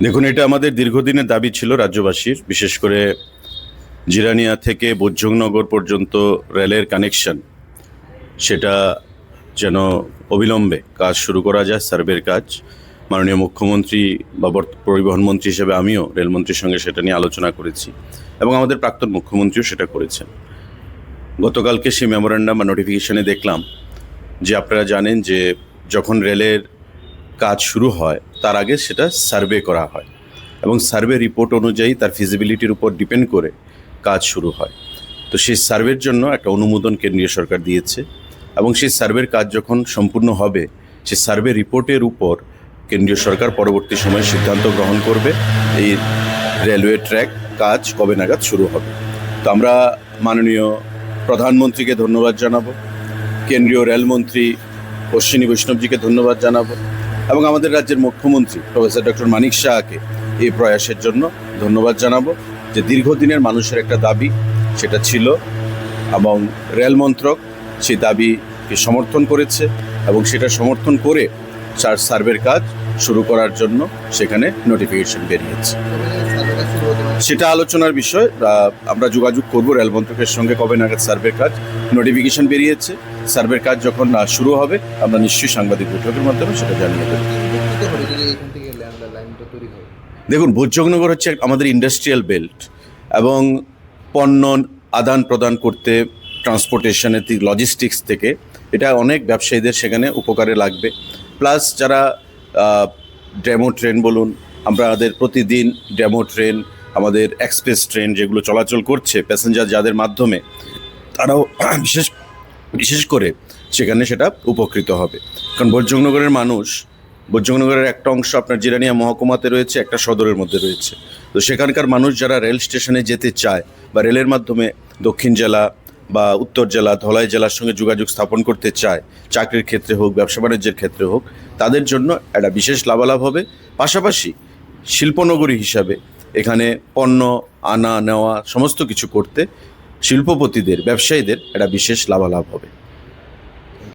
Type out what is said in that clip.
দেখুন, এটা আমাদের দীর্ঘদিনের দাবি ছিল রাজ্যবাসীর, বিশেষ করে জিরানিয়া থেকে বোজ্জংনগর পর্যন্ত রেলের কানেকশন সেটা যেন অবিলম্বে কাজ শুরু করা যায়, সার্ভের কাজ। মাননীয় মুখ্যমন্ত্রী বা পরিবহন মন্ত্রী হিসেবে আমিও রেলমন্ত্রীর সঙ্গে সেটা নিয়ে আলোচনা করেছি এবং আমাদের প্রাক্তন মুখ্যমন্ত্রীও সেটা করেছেন। গতকালকে সেই মেমোরেন্ডাম বা নোটিফিকেশনে দেখলাম যে আপনারা জানেন যে যখন রেলের কাজ শুরু হয় তার আগে সেটা সার্ভে করা হয় এবং সার্ভে রিপোর্ট অনুযায়ী তার ফিজিবিলিটির উপর ডিপেন্ড করে কাজ শুরু হয়। তো সেই সার্ভের জন্য একটা অনুমোদন কেন্দ্রীয় সরকার দিয়েছে এবং সেই সার্ভের কাজ যখন সম্পূর্ণ হবে সেই সার্ভে রিপোর্টের উপর কেন্দ্রীয় সরকার পরবর্তী সময়ে সিদ্ধান্ত গ্রহণ করবে এই রেলওয়ে ট্র্যাক কাজ কবে নাগাদ শুরু হবে। তো আমরা মাননীয় প্রধানমন্ত্রীকে ধন্যবাদ জানাবো, কেন্দ্রীয় রেলমন্ত্রী অশ্বিনী বৈষ্ণবজিকে ধন্যবাদ জানাবো এবং আমাদের রাজ্যের মুখ্যমন্ত্রী প্রফেসর ডক্টর মানিক সাহাকে এই প্রয়াসের জন্য ধন্যবাদ জানাবো, যে দীর্ঘদিনের মানুষের একটা দাবি সেটা ছিল এবং রেল মন্ত্রক সেই দাবিকে সমর্থন করেছে এবং সেটা সমর্থন করে সার্ভের কাজ শুরু করার জন্য সেখানে নোটিফিকেশন বেরিয়েছে। সেটা আলোচনার বিষয়, আমরা যোগাযোগ করব রেল মন্ত্রকের সঙ্গে কবে নাগাদ সার্ভের কাজ। নোটিফিকেশন বেরিয়েছে, সার্ভের কাজ যখন শুরু হবে আমরা নিশ্চয়ই সাংবাদিক বৈঠকের মাধ্যমে সেটা জানিয়ে দেব। দেখুন, বোজ্জংনগর হচ্ছে আমাদের ইন্ডাস্ট্রিয়াল বেল্ট এবং পণ্য আদান প্রদান করতে, ট্রান্সপোর্টেশনের লজিস্টিক্স থেকে এটা অনেক ব্যবসায়ীদের সেখানে উপকারে লাগবে। প্লাস যারা ডেমো ট্রেন বলুন, আমাদের প্রতিদিন ডেমো ট্রেন, আমাদের এক্সপ্রেস ট্রেন যেগুলো চলাচল করছে প্যাসেঞ্জার যাদের মাধ্যমে, তারাও বিশেষ করে সেখানে সেটা উপকৃত হবে। কারণ বোজ্জংনগরের একটা অংশ আপনার জিরানিয়া মহকুমাতে রয়েছে, একটা সদরের মধ্যে রয়েছে। তো সেখানকার মানুষ যারা রেল স্টেশনে যেতে চায় বা রেলের মাধ্যমে দক্ষিণ জেলা বা উত্তর জেলা, ধলাই জেলার সঙ্গে যোগাযোগ স্থাপন করতে চায়, চাকরির ক্ষেত্রে হোক, ব্যবসা বাণিজ্যের ক্ষেত্রে হোক, তাদের জন্য একটা বিশেষ লাভালাভ হবে। পাশাপাশি শিল্পনগরী হিসাবে এখানে পণ্য আনা নেওয়া সমস্ত কিছু করতে শিল্পপতিদের, ব্যবসায়ীদের একটা বিশেষ লাভালাভ হবে।